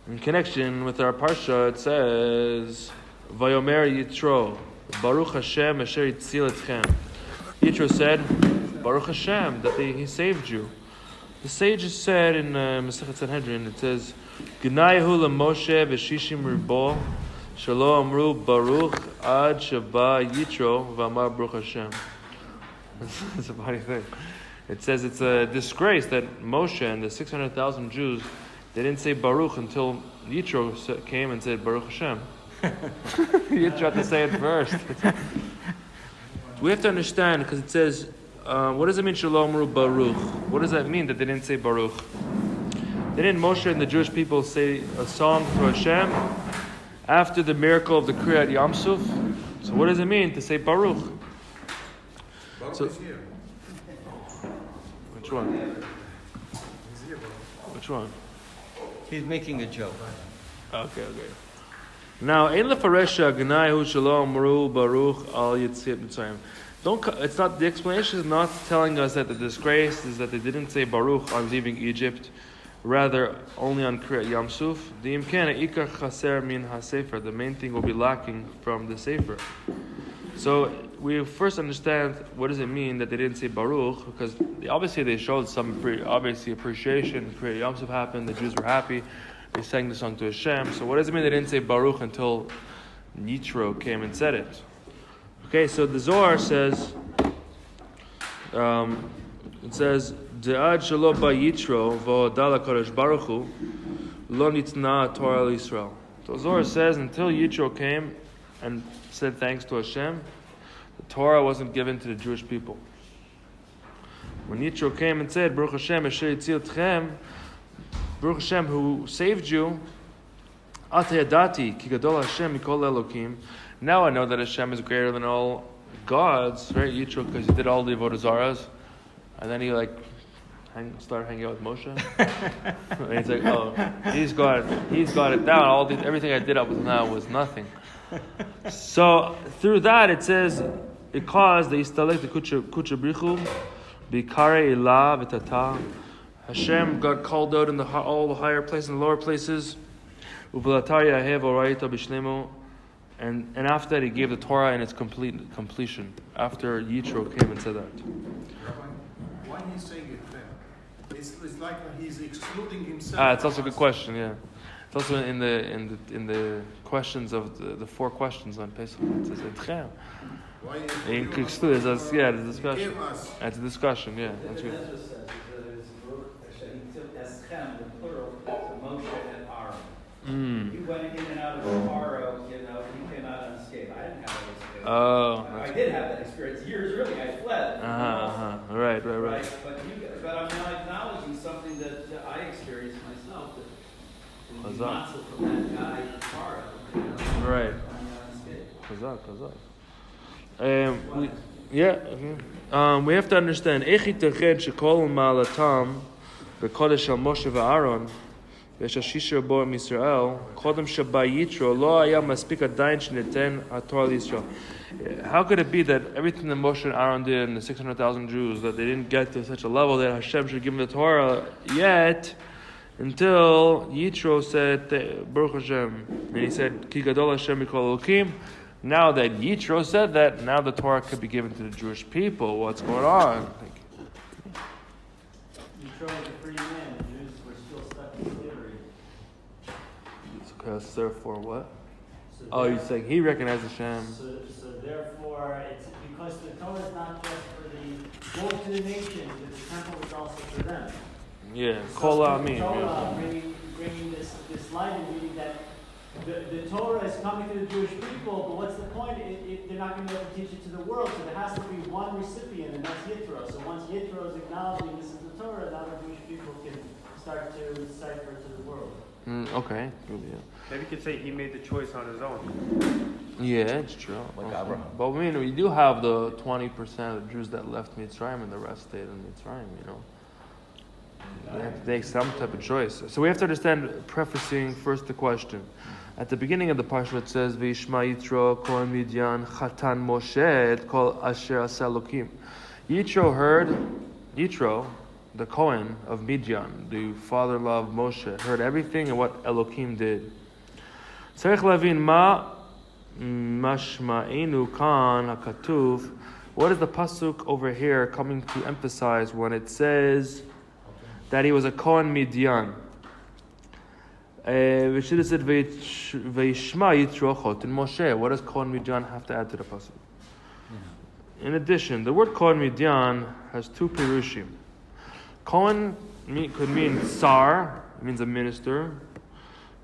In connection with our parsha, it says, "Vayomer Yitro, Baruch Hashem asher yitzil etchem." Yitro said, "Baruch Hashem, that He saved you." The sages said in Masechet Sanhedrin, it says, "G'nayehu leMoshe v'shishim ribo, shelo amru Baruch ad sheba Yitro v'amar Baruch Hashem." It's a funny thing. It says it's a disgrace that Moshe and the 600,000 Jews, they didn't say Baruch until Yitro came and said Baruch Hashem. Yitro had to say it first. We have to understand, because it says, what does it mean Shalom Ru Baruch? What does that mean that they didn't say Baruch? Didn't Moshe and the Jewish people say a song to Hashem after the miracle of the Kriyat Yamsuf? So what does it mean to say Baruch? Baruch So, is here. which one? Which one? He's making a joke. Okay. Now, Ein lefaresha g'nayu shalom ru baruch al yitzit mitzrayim. It's not, the explanation is not telling us that the disgrace is that they didn't say Baruch on leaving Egypt, rather only on Kriyat Yamsuf. The imkana ikar chaser min ha-sefer. The main thing will be lacking from the sefer. So we first understand what does it mean that they didn't say Baruch, because obviously they showed some obviously appreciation. Kriyat Yamsuf happened, the Jews were happy, they sang the song to Hashem. So what does it mean they didn't say Baruch until Yitro came and said it? Okay, so the Zohar says, it says, "De'ad shelo ba Yitro v'hodala Kodesh Baruch Hu lo nitna Torah l'Yisrael." So Zohar says until Yitro came and said thanks to Hashem, the Torah wasn't given to the Jewish people. When Yitro came and said, "Baruch Hashem asher yitzil etchem," Baruch Hashem who saved you, "Ata yadati ki gadol Hashem mikol elokim." Now I know that Hashem is greater than all gods, right? Yitro, because he did all the avodah zaras, and then he started hanging out with Moshe, and he's like, "Oh, he's got it down. Everything I did up until now was nothing." So through that, it says it caused the istalek the kuchabrichu bikare ilah v'tata. Hashem got called out in all the higher places and the lower places. Uvlatar yahev oraita bishlemu. And after that, he gave the Torah in its completion. After Yitro came and said that. Rabbi, why he's saying it there? It's like he's excluding himself. It's also a good question. Yeah, it's also in the questions of the 4 questions on Pesach. It says Etchem. Why He excludes us. Yeah, the discussion. Give us. It's a discussion. Yeah, that's good. Ness says that he took Eschem, the plural, to Moshe and Aaron. He went in and out of the Pharaoh, he came out unscathed. I didn't have that experience. Oh, I did have that experience years early. I fled. Right. But I'm now acknowledging something that I experienced myself. That What's the up? matzah from that guy, Pharaoh. Right. Unscathed. We have to understand. Echi teched shekol ma'alatam b'kodesh al Moshe v'Aaron v'shashisher bo Yisrael kodem sheba Yitro lo haya maspik adayin sheniten haTorah l'Yisrael. How could it be that everything that Moshe and Aaron did and the 600,000 Jews, that they didn't get to such a level that Hashem should give them the Torah yet until Yitro said Baruch Hashem, and he said Ki gadol Hashem mikol elokim. Now that Yitro said that, now the Torah could be given to the Jewish people. What's going on? Yitro was a free man. The Jews were still stuck in slavery. Because therefore what? So You're saying he recognizes Hashem. So therefore, it's because the Torah is not just for the go to the nations, but the temple is also for them. Yeah, So Kollel the mean. Torah bringing this light and meaning that the Torah is coming to the Jewish people, but what's the point? They're not going to be able to teach it to the world, so there has to be one recipient, and that's Yitro. So once Yitro is acknowledging this is the Torah, now the Jewish people can start to decipher to the world. Okay. Good, yeah. Maybe you could say he made the choice on his own. Yeah, it's true. Like Abraham. But I mean, we do have the 20% of the Jews that left Mitzrayim and the rest stayed in Mitzrayim, They have to take some type of choice. So we have to understand, prefacing first the question. At the beginning of the parsha it says, "V'yishma Yitro kol Midyan chatan Moshe et kol asher asa Elokim." Yitro the Kohen of Midian, the father-in-law of Moshe, heard everything and what Elohim did. Tzarich lavin ma mashma'enu kan hakatuv. What is the pasuk over here coming to emphasize when it says that he was a Kohen Midian? We should have said Veishma Yitro chotin Moshe. What does Kohen Midian have to add to the pasuk? In addition, the word Kohen Midian has two pirushim. Kohen could mean Sar, it means a minister.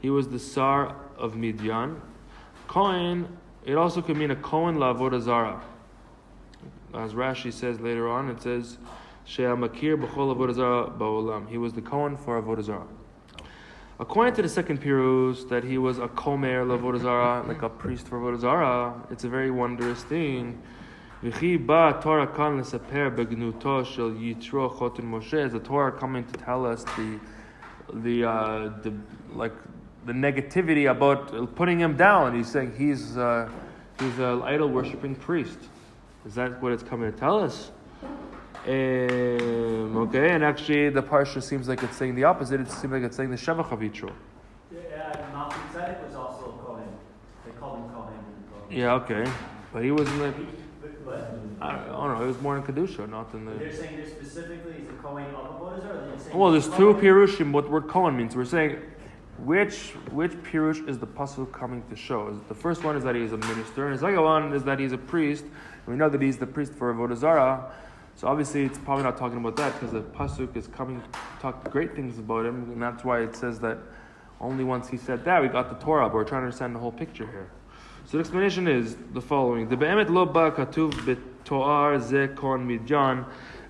He was the Sar of Midian. Kohen, it also could mean a Kohen la'avodah zarah. As Rashi says later on, it says, She'amakir b'chol avodah zarah ba'olam. He was the Kohen for avodah zarah. According to the second pirush, that he was a Komer la'avodah zarah, like a priest for avodah zarah, it's a very wondrous thing. V'chi ba Torah kan l'saper begnuto shel Yitro chotin Moshe. Is the Torah coming to tell us the negativity about putting him down? He's saying he's an idol worshipping priest. Is that what it's coming to tell us? Okay, and actually the parsha seems like it's saying the opposite. It seems like it's saying the Shevach of Yitro. Malchus Tzedek was also a Kohen. They called him Kohen. Yeah, okay, but he wasn't like. But I don't know. It was more in Kedusha, not in the. they're saying there specifically he's a Kohen of avodah zarah, or they're saying. Well, there's two pirushim. What word Kohen means? We're saying which pirush is the pasuk coming to show? The first one is that he is a minister, and the second one is that he's a priest. And we know that he's the priest for avodah zarah. So obviously, it's probably not talking about that because the pasuk is coming to talk great things about him, and that's why it says that only once he said that we got the Torah. But we're trying to understand the whole picture here. So the explanation is the following: the be'emet lo ba katuv betoar ze kon midjan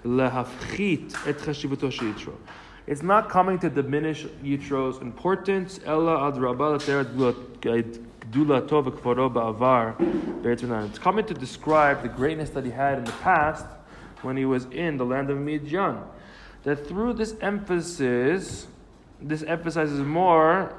lehafchit et chashivuto sheYitro. It's not coming to diminish Yitro's importance. Ella ad rabba l'ter gdulato v'kvaro ba'avar be'etz Canaan. It's coming to describe the greatness that he had in the past when he was in the land of Midian. That through this emphasizes more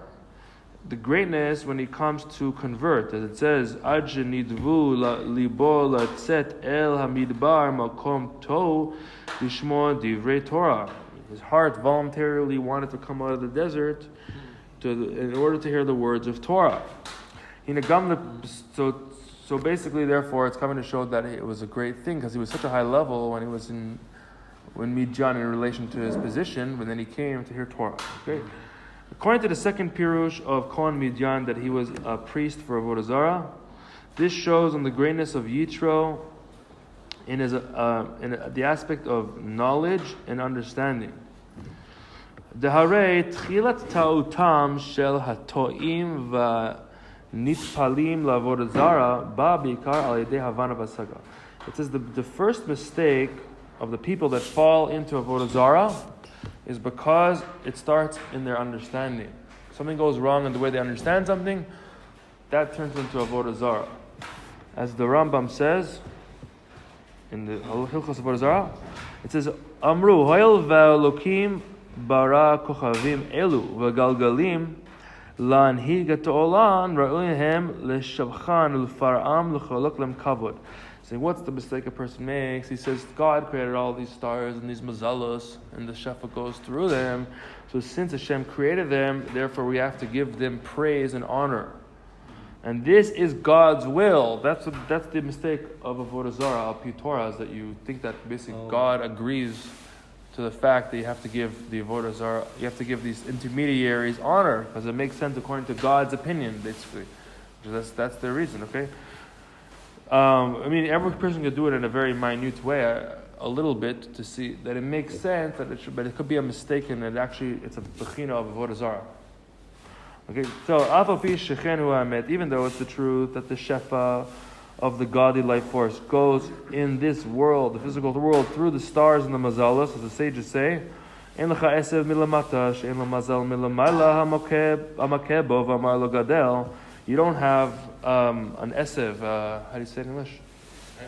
the greatness when he comes to convert, as it says, Ad shenidvu libo latzet el hamidbar makom to lishmo divrei Torah. His heart voluntarily wanted to come out of the desert in order to hear the words of Torah. So basically, therefore, it's coming to show that it was a great thing because he was such a high level when he was in Midian in relation to his position, but then he came to hear Torah. Okay. According to the second pirush of Kohen Midian, that he was a priest for avodah zarah, this shows on the greatness of Yitro in the aspect of knowledge and understanding. Deharei tchilat ta'utam shel hatoim v'nitpalim la'avodah zarah ba b'ikar al yedei havana v'saga. It says the first mistake of the people that fall into avodah zarah is because it starts in their understanding. Something goes wrong in the way they understand something, that turns into avodah zarah. As the Rambam says in the Hilchos Avodah Zarah, it says, Amru hoyel ve'elokim bara kochavim elu ve'galgalim lanhigat olan ra'uhem leshavchan l'far'am l'cholok lem kavod. Saying, what's the mistake a person makes? He says, God created all these stars and these mazalos, and the shefa goes through them. So since Hashem created them, therefore we have to give them praise and honor. And this is God's will. That's the mistake of avodah zarah, al pi Torah, is that you think that basically God agrees to the fact that you have to give the avodah zarah, you have to give these intermediaries honor, because it makes sense according to God's opinion, basically. That's their reason, okay? I mean, every person could do it in a very minute way, a little bit, to see that it makes sense, but it could be a mistake, and it's a bechina of avodah zarah. Okay, so even though it's the truth that the shefa of the godly life force goes in this world, the physical world, through the stars and the mazalas, as the sages say, you don't have an esev, how do you say it in English?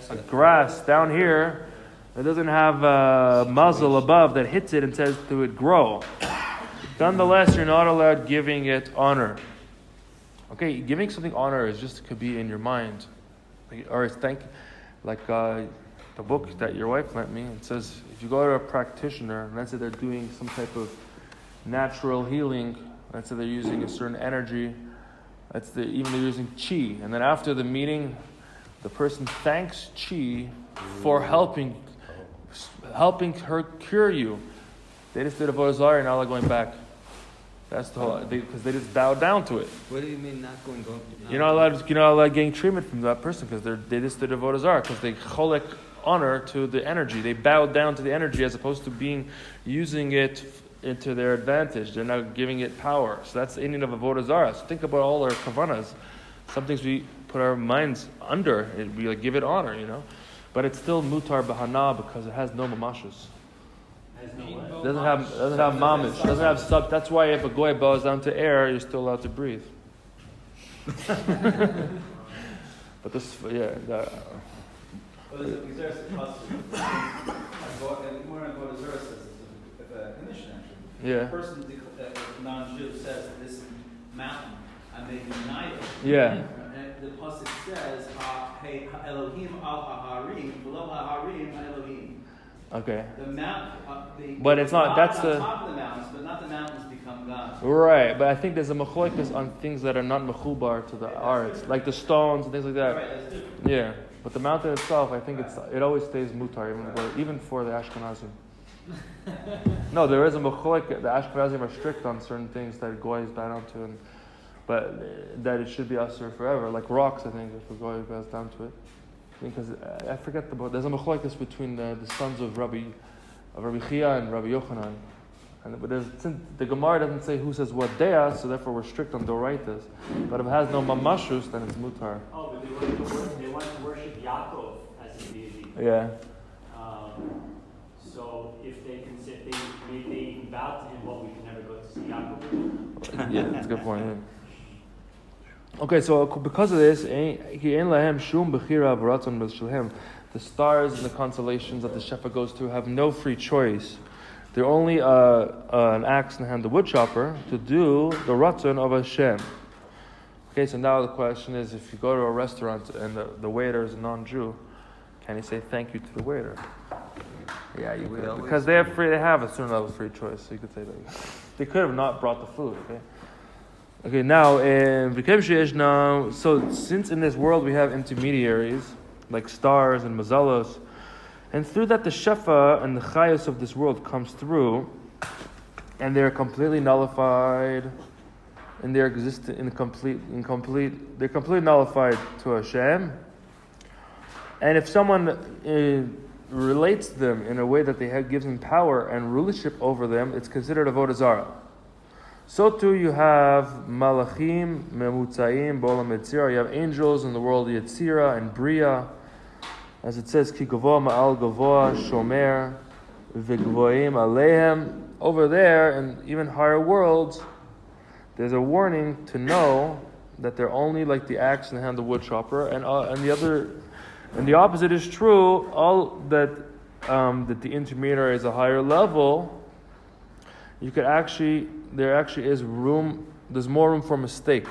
A grass down here that doesn't have a muzzle above that hits it and says to it, grow. Nonetheless, you're not allowed giving it honor. Okay, giving something honor is just could be in your mind, or it's the the book that your wife lent me. It says if you go to a practitioner, and let's say they're doing some type of natural healing, let's say they're using a certain energy, even they're using chi, and then after the meeting, the person thanks chi for helping her cure you. They just did a avodah zarah, and now they're going back. That's the whole, because they just bowed down to it. What do you mean not going? You're not allowed getting treatment from that person because they just did a avodah zarah, because they cholek honor to the energy. They bowed down to the energy as opposed to using it into their advantage. They're not giving it power. So that's the Indian of avodah zarah. So think about all our kavanas. Some things we put our minds under. We like give it honor, but it's still mutar bahana because it has no mamashus. Doesn't have mamish. Doesn't have sub. That's why if a goy bows down to air, you're still allowed to breathe. But this, yeah. But there's a Xeris custom. More on what Xeris says, if a condition actually. Yeah. A person, non-Jew, says that this mountain, I may deny it. Yeah. And the pasuk says, "Hey Elohim al haharim, below haharim Elohim." Okay. The mountain, but it's not. That's on the top of the mountains, but not the mountains become God. Right. But I think there's a machlokas on things that are not mechubar to the arts, like the stones and things like that. Right, that's different. Yeah. But the mountain itself, I think it always stays mutar, even for the Ashkenazim. No, there is a machloek. The Ashkenazim are strict on certain things that goy is bound onto, but that it should be asur forever. Like rocks, I think, if a goy bows down to it. Because I forget there's a machlokes between the sons of Rabbi Chia and Rabbi Yochanan, but since the Gemara doesn't say who says what dea, so therefore we're strict on doraitas. But if it has no mamashus, then it's mutar. Oh, but they want to worship Yaakov as a deity. Yeah. So if they even bow to him, what, we can never go to see Yaakov? Yeah, that's a good point. Yeah. Okay, so because of this, the stars and the constellations that the Shefa goes through have no free choice. They're only an axe in the hand of the wood chopper to do the ratzon of Hashem. Okay, so now the question is, if you go to a restaurant and the waiter is a non-Jew, can you say thank you to the waiter? Yeah, you could, because they have a certain level of free choice, so you could say that. They could have not brought the food, okay? Okay, now, so since in this world we have intermediaries, like stars and mazalos, and through that the shefa and the chayos of this world comes through, and they're completely nullified in their existence, they're completely nullified to Hashem. And if someone relates them in a way that gives them power and rulership over them, it's considered avodah zarah. So too you have malachim, memutzaim, bolam yetzira. You have angels in the world yetzira and bria, as it says, ki gavoa ma'al gavoa shomer v'gvoim alehem. Over there, and even higher worlds, there's a warning to know that they're only like the axe in the hand of the wood chopper, and the opposite is true. All that the intermediary is a higher level. You could there actually is room. There's more room for mistake.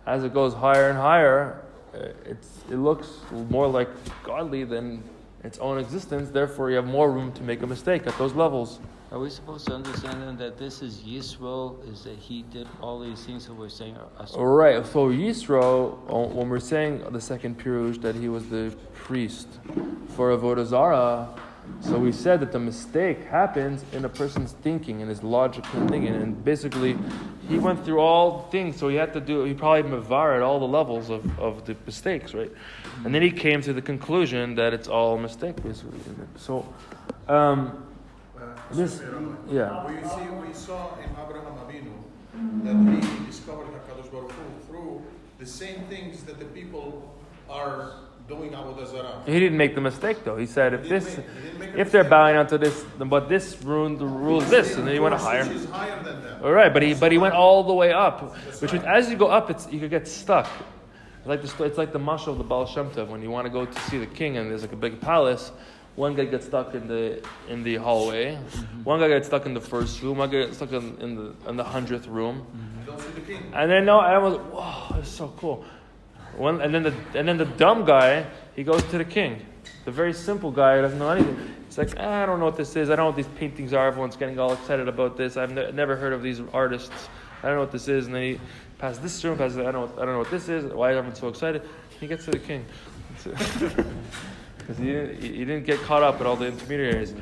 As it goes higher and higher, it looks more like godly than its own existence. Therefore, you have more room to make a mistake at those levels. Are we supposed to understand then that this is Yisro? Is that he did all these things that we're saying are asur? Right. So Yitro, when we're saying the second pirush that he was the priest for avodah zarah. So we said that the mistake happens in a person's thinking, in his logical thinking, and basically he went through all the things, so he probably mavar at all the levels of the mistakes, right? And then he came to the conclusion that it's all a mistake, basically. So, this, yeah. We saw in Abraham Avinu that he discovered HaKadosh Baruch Hu through the same things that the people are doing avodah zarah. He didn't make the mistake though. He said if they're bowing onto this, but this rule is this, and then he went higher. Which is higher than that. All right, but he went all the way up, which means as you go up, you could get stuck. It's like the mashal of the Baal Shem Tov when you want to go to see the king and there's like a big palace. One guy gets stuck in the hallway. Mm-hmm. One guy gets stuck in the first room. One guy gets stuck in the 100th room. Mm-hmm. Don't see the king. And then I was like, wow, it's so cool. And then the dumb guy, he goes to the king. The very simple guy who doesn't know anything. He's like, I don't know what this is. I don't know what these paintings are. Everyone's getting all excited about this. I've never heard of these artists. I don't know what this is. And then he passes this through and passes, I don't know what this is. Why is everyone so excited? He gets to the king. Because he didn't get caught up at all the intermediaries.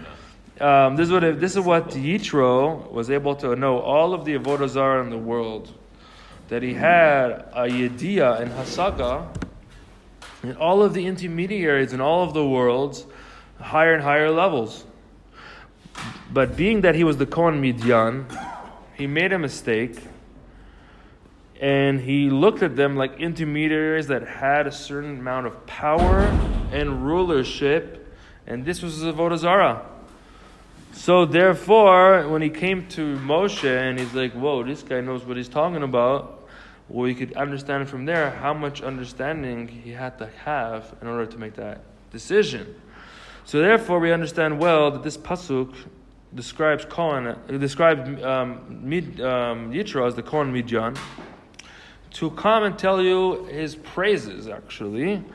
This is what Yitro was able to know. All of the avodah zarah in the world. That he had a yediyah and hasaga in all of the intermediaries in all of the worlds, higher and higher levels. But being that he was the Kohen Midyan, he made a mistake, and he looked at them like intermediaries that had a certain amount of power and rulership, and this was his avodah zarah. So therefore, when he came to Moshe and he's like, whoa, this guy knows what he's talking about, well, we could understand from there how much understanding he had to have in order to make that decision. So therefore, we understand well that this pasuk describes Yitro as the Kohen Midyan to come and tell you his praises, actually.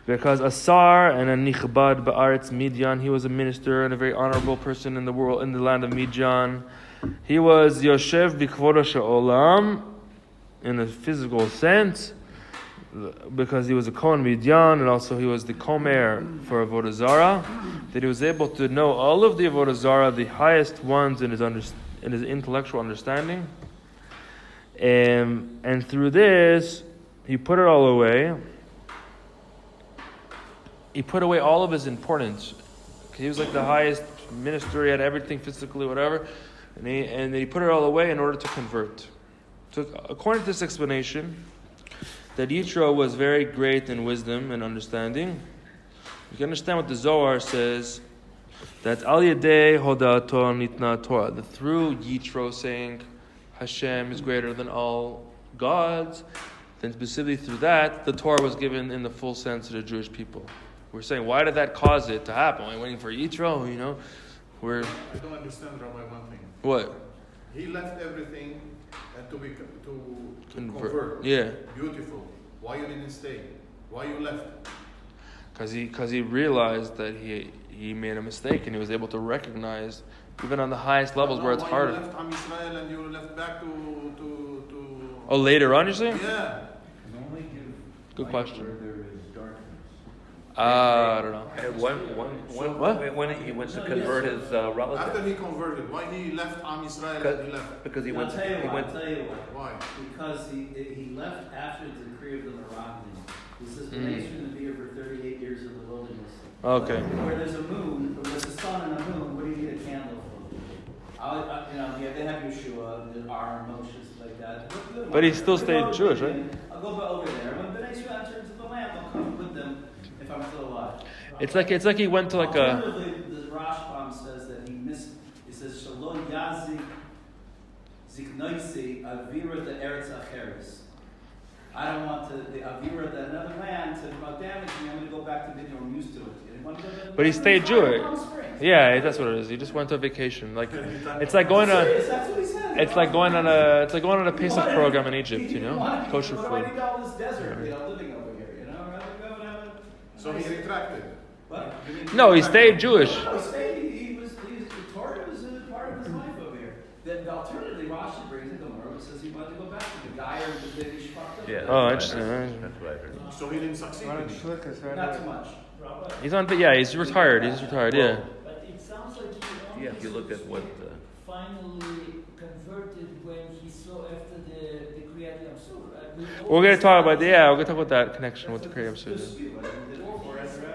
Because Asar and a Nichbad Ba'aretz Midyan, he was a minister and a very honorable person in the world, in the land of Midyan. He was Yoshev B'Kvodo Sha'olam, in a physical sense, because he was a Kohen Midyan, and also he was the Komer for Avodah Zarah, that he was able to know all of the Avodah Zarah, the highest ones in his intellectual understanding. And through this, he put it all away. He put away all of his importance. He was like the highest minister, he had everything physically, whatever, and he put it all away in order to convert. So according to this explanation, that Yitro was very great in wisdom and understanding, you can understand what the Zohar says, that Al Yedei Hodato Nitna Torah, that through Yitro saying Hashem is greater than all gods, then specifically through that, the Torah was given in the full sense to the Jewish people. We're saying, why did that cause it to happen? We're waiting for Yitro, I don't understand, Rabbi, one thing. What? He left everything and to convert. Yeah. Beautiful. Why you didn't stay? Why you left? Because he realized that he made a mistake, and he was able to recognize, even on the highest levels where it's harder. You left Am Yisrael and you left back to Oh, later on, you're saying? Yeah. Good question. I don't know. When he went to convert his relative. After he converted, why he left Am Yisrael and he left? Because he I'll went. tell you He why. went. I'll tell you why. Why? Because he left after the decree of the Moroccan. This has been going to be here for 38 years in the wilderness. Okay. Where there's a moon, where there's a sun and a moon, what do you need a candle for? They have Yeshua, the Aaron, Moshe, like that. But he still stayed Jewish, right? I'll go over there. When Bnei Yisrael enter into the land, I'll come with them if I'm still alive. It's like he went to like a. Alternatively, the Rashbam says that he missed. He says Shalom Yazik Ziknoisi Avira the Eretz Acheres. I don't want the Avira the another land to damage me. I'm going to go back to Midian. I'm used to it. But he stayed Jewish. Yeah, that's what it is. He just went to vacation. Like it's like going to. That's what he said. It's like going on a Pesach program in Egypt. Kosher food. Why did he all this desert? Living over here. So he retracted. What? No, he stayed Jewish. No, he stayed. The Torah was a part of his life over here. Then alternatively, Rashi brings it. The Gemara says he wanted to go back to the guy or the he fucked up. Yeah. Oh, interesting. That's what I heard. So he didn't succeed. Not too much. He's on. Yeah, he's retired. He's retired. Yeah. But it sounds like he only Yeah, if you look at what. finally converted when he saw after the Kriyat Yam Suf. We're gonna talk about that connection with the Kriyat Yam Suf.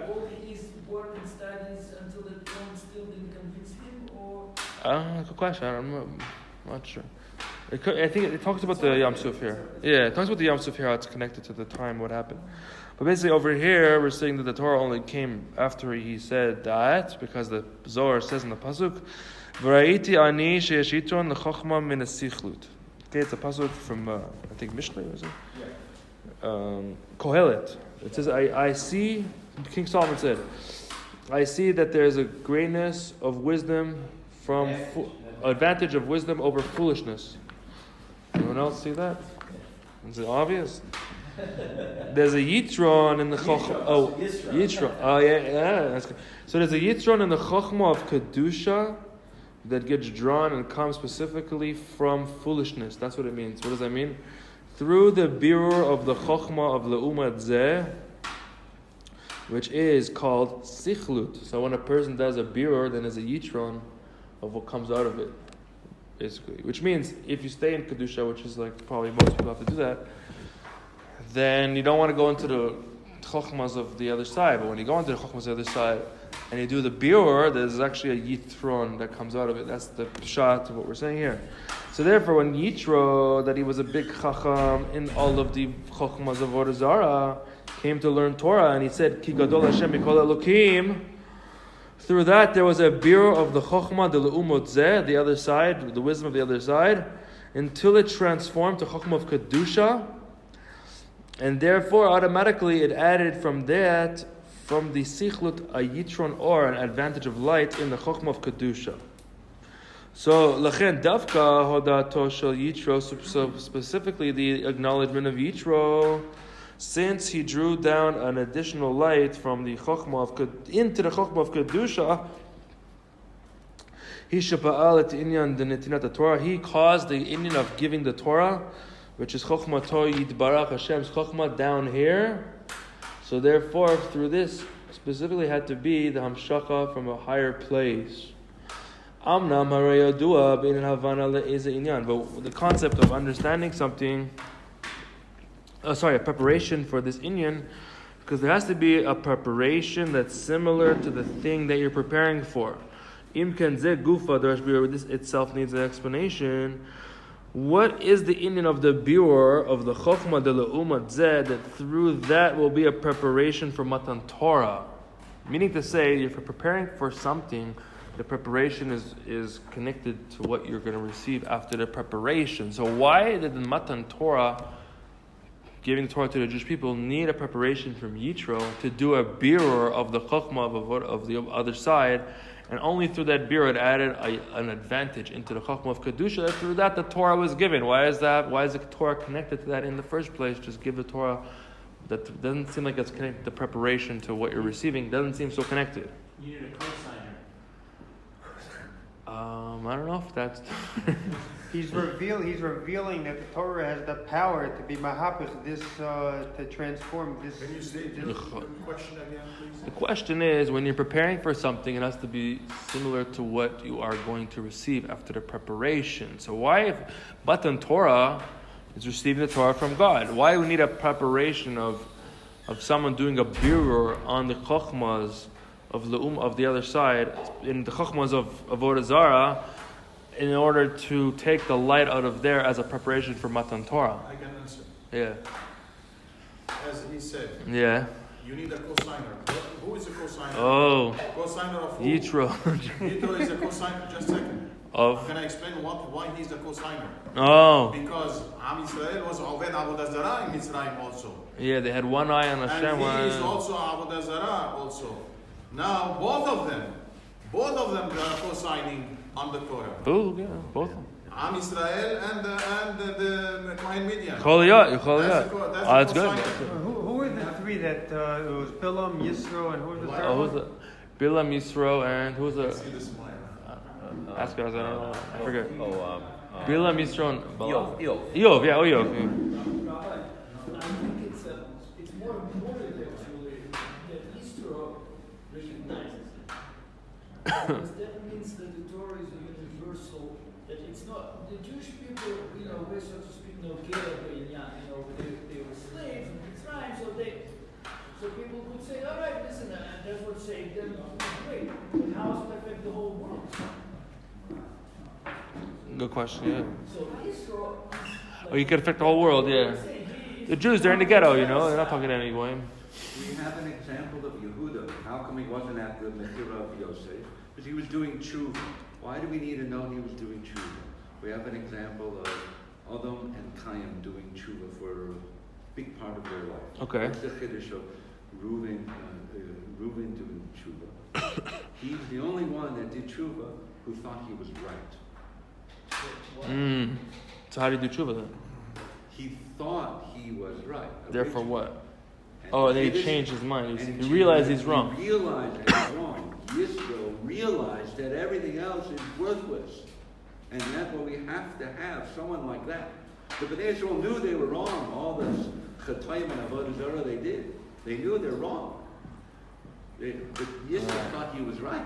All his work and studies until the throne still didn't convince him, or Good question. I'm not sure. I think it talks about the Yam Suf here. Yeah, it talks about the Yam Suf here. How it's connected to the time what happened. But basically, over here, we're saying that the Torah only came after he said that, because the Zohar says in the pasuk, "V'ra'iti ani sheyesh yitron l'chochma min hasichlut." Okay, it's a pasuk from I think Mishnah, is it? Kollel. It says, "I see." King Solomon said, "I see that there is a greatness of wisdom from advantage of wisdom over foolishness." Anyone else see that? Is it obvious? There's a Yitron in the Chochmah. Oh, Yitro. Oh, yeah. That's good. So there's a Yitron in the Chochmah of Kedusha that gets drawn and comes specifically from foolishness. That's what it means. What does that mean? Through the birur of the Chochmah of Leumat Zeh, which is called Sichlut. So when a person does a birur, then there's a Yitron of what comes out of it, basically. Which means if you stay in Kedusha, which is like probably most people have to do that, then you don't want to go into the Chochmas of the other side. But when you go into the Chochmas of the other side and you do the birur, there's actually a Yitron that comes out of it. That's the pshat of what we're saying here. So therefore, when Yitro, that he was a big Chacham in all of the Chochmas of Avodah Zarah, came to learn Torah, and he said, Ki gadol Hashem mikol Elokim. Through that, there was a birur of the Chochmah, the Le'umot Zeh, the other side, the wisdom of the other side, until it transformed to Chochmah of Kedusha, and therefore, automatically, it added from that, from the Sichlut, a Yitron or an advantage of light in the Chochmah of Kedusha. So, Lachen Davka Hodato Shel Yitro, so specifically the acknowledgement of Yitro, since he drew down an additional light from the Chochmah into the Chochmah of Kedusha, he shapa'al et inyan de netinat Torah. He caused the inyan of giving the Torah, which is Chochmah Torah Yitbarach Hashem's Chochmah down here. So therefore, through this, specifically had to be the Hamshacha from a higher place. Amnam harayadua bein havana le'eze inyan. But the concept of understanding something, a preparation for this inyan, because there has to be a preparation that's similar to the thing that you're preparing for. Imken ze gufa, the Rosh, this itself needs an explanation. What is the inyan of the biur of the Chochmah de Leumat Zeh, that through that will be a preparation for Matan Torah? Meaning to say, if you're preparing for something, the preparation is connected to what you're going to receive after the preparation. So why did the Matan Torah, giving Torah to the Jewish people, need a preparation from Yitro to do a birur of the Chochmah of the other side, and only through that birur it added an advantage into the Chochmah of Kedusha? Through that the Torah was given. Why is that? Why is the Torah connected to that in the first place? Just give the Torah. That doesn't seem like it's connected. The preparation to what you're receiving doesn't seem so connected. You need a cosigner. I don't know if that's... He's revealing that the Torah has the power to be mahapus, to transform this. Can you state the question again, please? The question is, when you're preparing for something, it has to be similar to what you are going to receive after the preparation. So why, if Matan Torah is receiving the Torah from God, why do we need a preparation of someone doing a birur on the chokhmas of the other side, in the chokhmas of Avodah Zarah, in order to take the light out of there as a preparation for Matan Torah? I can answer. Yeah. As he said, Yeah. you need a cosigner. Who is a cosigner? Oh. Cosigner of who? Yitro. Yitro is a cosigner. Just a second. Of? Can I explain why he's a cosigner? Oh. Because Am Israel was Oved Avodah Zarah in Mitzrayim also. Yeah, they had one eye on Hashem. And he is also Avodah Zarah also. Now both of them are co-signing on the Torah. Oh, yeah, both of them. Am Israel and the Kohen Midian. Choliyot. That's good. Who were the three that it was Bilam, Yisro, and who was the third Who's one? the Bilam, Yisro, and who's the? See the smile. Ask guys, I don't know. I forget. Bilam, Yisro, and Eov. Eov, yeah, Eov. I think it's more important actually that Yitro recognizes it. Because that means that the Torah is a universal, that it's not, the Jewish people, we're so to speak, they were slaves in Mitzrayim, so people could say, all right, listen, that's what saved them, great, but how does it affect the whole world? Good question, yeah. So Yisro Oh, you could affect the whole world, yeah. The Jews, they're in the ghetto, they're not talking to anyone. We have an example of Yehuda. How come he wasn't at the Mechira of Yosef? Because he was doing tshuva. Why do we need to know he was doing tshuva? We have an example of Adam and Chaim doing tshuva for a big part of their life. Okay. What's the chiddush of Reuven doing tshuva? He's the only one that did tshuva who thought he was right. So how do you do tshuva then? He thought he was right. Therefore, originally. what? And Oh, and then did he it, changed his mind. and He realized he's wrong. He realized that he's wrong. Yisro realized that everything else is worthless. And that's what we have to have, someone like that. The Bnei Israel knew they were wrong. All this Chetayim and Avodah Zarah they did. They knew they're wrong. But Yisro thought he was right.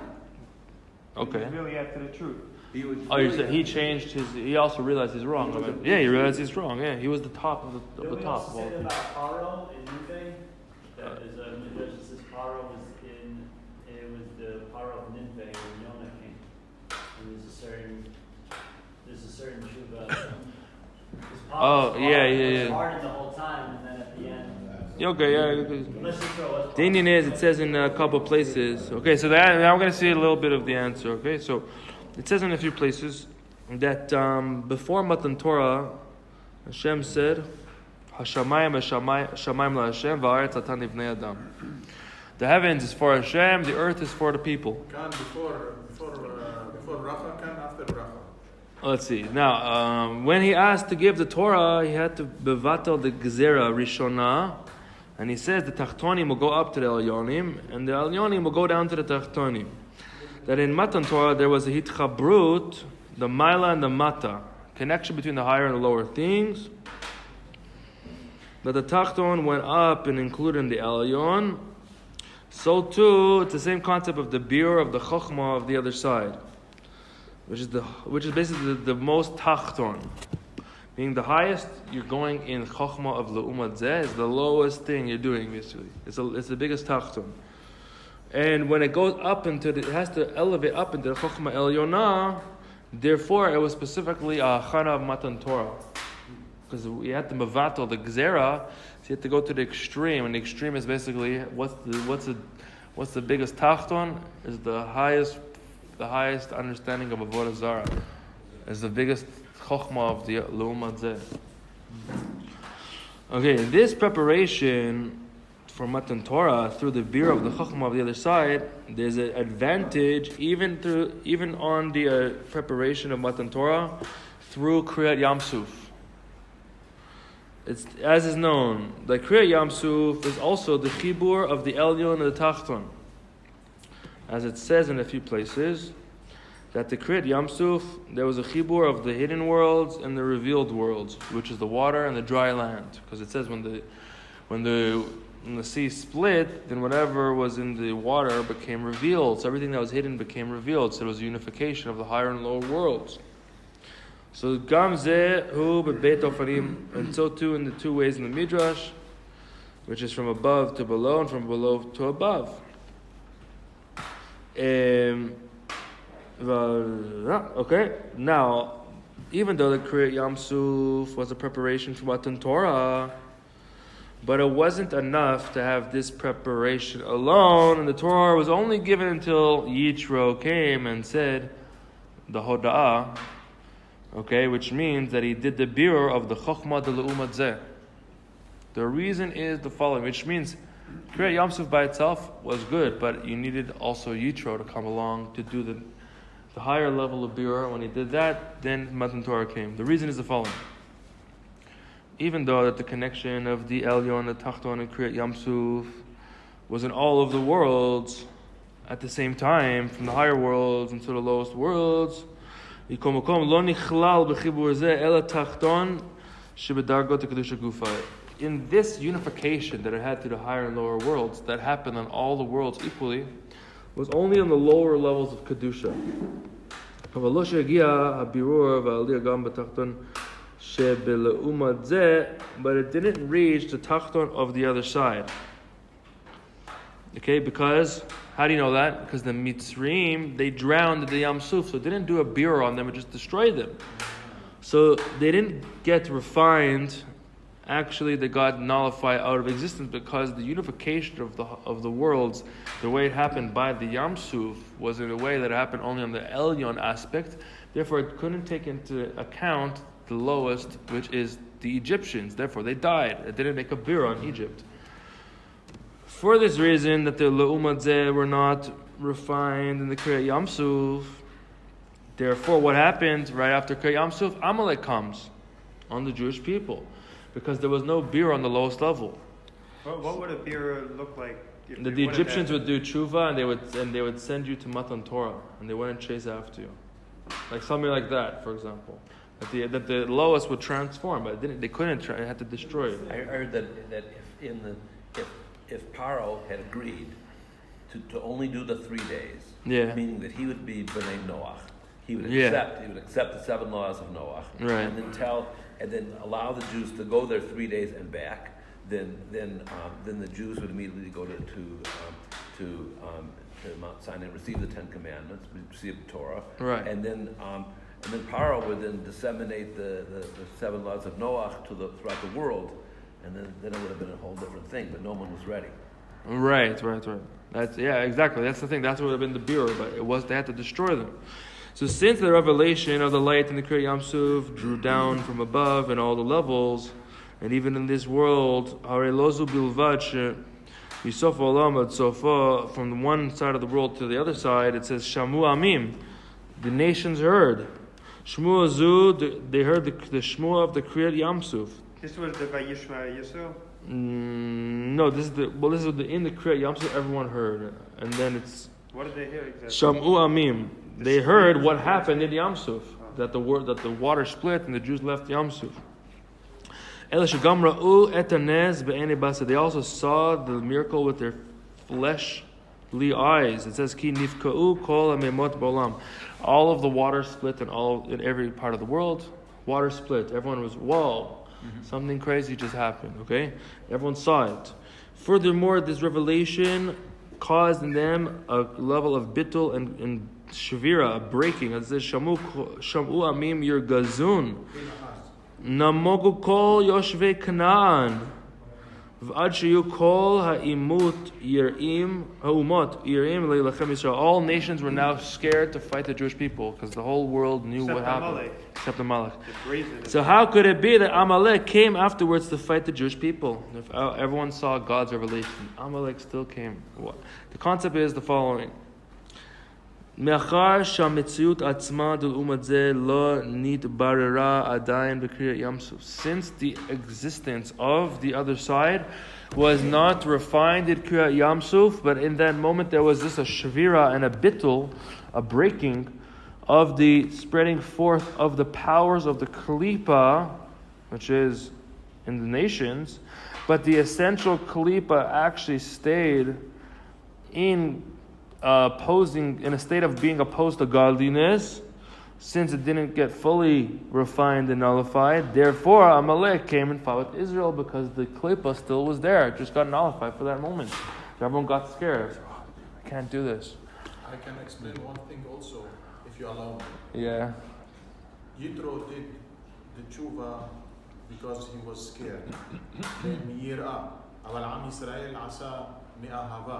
Okay. He's really after the truth. He was Oh, you really said he changed his. He also realized he's wrong. He was a- Yeah, he realized he's wrong. Yeah, he was the top of the Don't we top. also of all say that things. about Paro in Nineveh? That is a midrash that says Paro was it was the Paro of Nineveh when Yonah came. And there's a certain tshuva. 'Cause Paro was yeah. hardened the whole time, and then at the end. Okay, yeah. Unless you throw us. The Indian is, it says in a couple places. Okay, so that now we're going to see a little bit of the answer. Okay, so it says in a few places that before Matan Torah, Hashem said, "Hashamayim Hashamayim laHashem va'aretz atan livnei Adam." The heavens is for Hashem, the earth is for the people. Can before bracha, can after bracha. Let's see. Now, when he asked to give the Torah, he had to bevatel the gezerah rishona, and he says the tachtonim will go up to the elyonim, and the elyonim will go down to the tachtonim. That in Matan Torah there was a hitchabrut, the maila and the mata, connection between the higher and the lower things. That the tachton went up and included in the elyon. So too, it's the same concept of the biur of the chokhmah of the other side, which is basically the most tachton. Being the highest, you're going in chokhmah of le'umat zeh, is the lowest thing you're doing, basically. It's the biggest tachton. And when it goes up it has to elevate up into the chokhmah elyonah, therefore it was specifically a chana of Matan Torah. Because we had to mevatel the gzera, so you have to go to the extreme, and the extreme is basically what's the biggest tachton is the highest understanding of avodah zarah, is the biggest chokhmah of the leumat zeh. Okay, this preparation for Matan Torah through the beer of the chokhmah of the other side, there's an advantage even on the preparation of Matan Torah through Kriyat Yam Suf. It's, as is known, the Kriyat Yam Suf is also the chibur of the elyon and the tachton. As it says in a few places, that the Kriyat Yam Suf, there was a chibur of the hidden worlds and the revealed worlds, which is the water and the dry land. Because it says when the sea split, then whatever was in the water became revealed. So everything that was hidden became revealed. So it was a unification of the higher and lower worlds. So gam zeh hu bebeit ofanim, and so too in the two ways in the midrash, which is from above to below and from below to above. Okay, now, even though the Kriyat Yam Suf was a preparation for Matan Torah, but it wasn't enough to have this preparation alone, and the Torah was only given until Yitro came and said the Hoda'ah, okay, which means that he did the biur of the Chokhmah de Le'umat Zeh. The reason is the following, which means Kriyat Yam Suf by itself was good, but you needed also Yitro to come along to do the higher level of biur. When he did that, then Matan Torah came. The reason is the following. Even though that the connection of the elyon, the tachton, and Kriyat Yam Suf was in all of the worlds at the same time, from the higher worlds into the lowest worlds, in this unification that it had to the higher and lower worlds, that happened on all the worlds equally, was only on the lower levels of Kedusha. But it didn't reach the tachton of the other side. Okay, because, how do you know that? Because the Mitzrim, they drowned the Yam Suf, so it didn't do a biur on them, it just destroyed them. So they didn't get refined. Actually, they got nullified out of existence because the unification of the worlds, the way it happened by the Yam Suf, was in a way that happened only on the Elyon aspect. Therefore, it couldn't take into account the lowest, which is the Egyptians. Therefore, they died. It didn't make a biur on Egypt. For this reason, that the Le'umat Zeh were not refined in the Kriyat Yam Suf. Therefore, what happened right after Kriyat Yam Suf? Amalek comes. on the Jewish people, because there was no beer on the lowest level. What would a beer look like? If The Egyptians would do tshuva, and they would send you to Matan Torah, and they wouldn't chase after you, like something like that, for example. That the lowest would transform, but they couldn't. They had to destroy it. I heard that if Paro had agreed to only do the 3 days, meaning that he would be B'nai Noach, he would accept the 7 laws of Noach, right, and then allow the Jews to go there 3 days and back. Then the Jews would immediately go to Mount Sinai and receive the 10 Commandments, receive the Torah, right, and then Paro would then disseminate the 7 laws of Noach throughout the world, and then it would have been a whole different thing. But no one was ready. Right. That's exactly. That's the thing. That's what would have been the beer, but they had to destroy them. So since the revelation of the light in the Kriyat Yam Suf drew down from above in all the levels, and even in this world, Harelozu Bilvad Yisof Olam Ad Sofa, from one side of the world to the other side, it says Shamu Amim, the nations heard. Shmu Azu, they heard the Shmu of the Kriyat Yam Suf. This was the Vayishma Yisrael? No, this is in the Kriyat Yam Suf everyone heard, and then it's. What did they hear exactly? Shamu Amim. They heard what happened in Yam Suf, that the water split and the Jews left Yam Suf. They also saw the miracle with their fleshly eyes. It says, Ki nifka'u kol ha'memot ba'olam. All of the water split in every part of the world. Water split. Everyone was, whoa, something crazy just happened. Okay, everyone saw it. Furthermore, this revelation caused in them a level of bittul and shavira, a breaking. It says, Shamu amim yir gazun. Namogu kol yoshvei Kanaan, v'ad sheyu kol ha'imut yirim leilachem Yisrael. All nations were now scared to fight the Jewish people because the whole world knew what happened. Except Amalek. So how could it be that Amalek came afterwards to fight the Jewish people? If everyone saw God's revelation, Amalek still came. The concept is the following. מאחר שהמציאות עצמה לעומת זה לא נתבררה עדיין בקריאת ים סוף. Since the existence of the other side was not refined in Kriyat Yam Suf, but in that moment there was a shavira and a bittul, a breaking of the spreading forth of the powers of the Kalipa, which is in the nations, but the essential Kalipa actually stayed in opposing, in a state of being opposed to godliness, since it didn't get fully refined and nullified. Therefore, Amalek came and fought with Israel because the klipa still was there. It just got nullified for that moment. So everyone got scared. I can't do this. I can explain one thing also, if you allow me. Yeah. Yitro did the tshuva because he was scared. Miyira. אבל עם ישראל עשה מאהבה.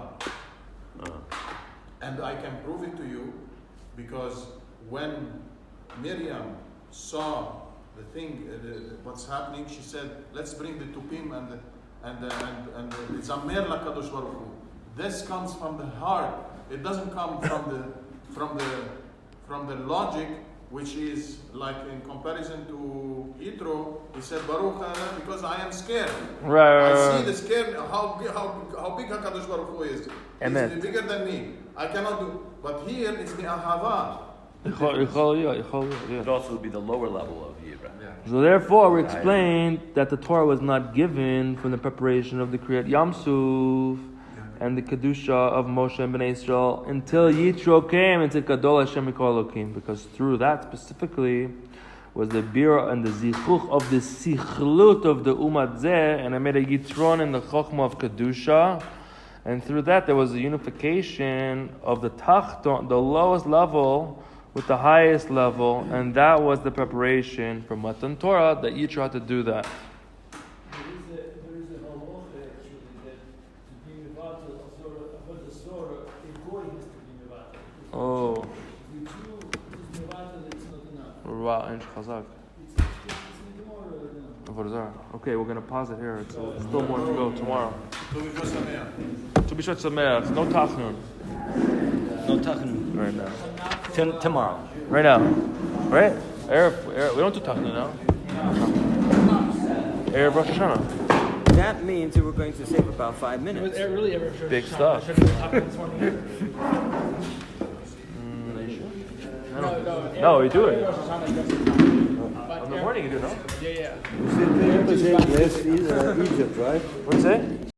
And I can prove it to you because when Miriam saw the thing, what's happening, she said, "Let's bring the tupim and zamer lakadosh baruch hu." This comes from the heart. It doesn't come from the logic, which is like in comparison to Yitro. He said, "Baruch because I am scared." Right. I see the scared. How big Hakadosh Baruch Hu is. He's bigger than me. I cannot do. But here it's the ahava. It also would be the lower level of Yibra. Yeah. So therefore, we explained that the Torah was not given from the preparation of the Kriyat Yam Suf and the Kedusha of Moshe and Bnei Israel until Yitro came and said, Gadol Hashem Mikol Elokim, because through that specifically was the bira and the zichuch of the sichlut of the umat zeh, and I made a Yitron in the chokhmah of Kedusha, and through that there was a unification of the tachton, the lowest level, with the highest level, and that was the preparation for Matan Torah that Yitro had to do that. There is a halacha actually that to be mevatel avodah zorah, a goy has to be mevatel. Oh. The Jew is mevatel, it's not enough. Ra'in chazak. Okay, we're gonna pause it here. It's still more to go tomorrow. To be short sameach. No tachnun. No talking Right now. tomorrow. Right now. Right? We don't do tachnun now. Erev Rosh Hashanah. That means that we're going to save about 5 minutes. Big stuff. No, we do it. In the morning you do, no? You said 10% less Egypt, right? What'd you say?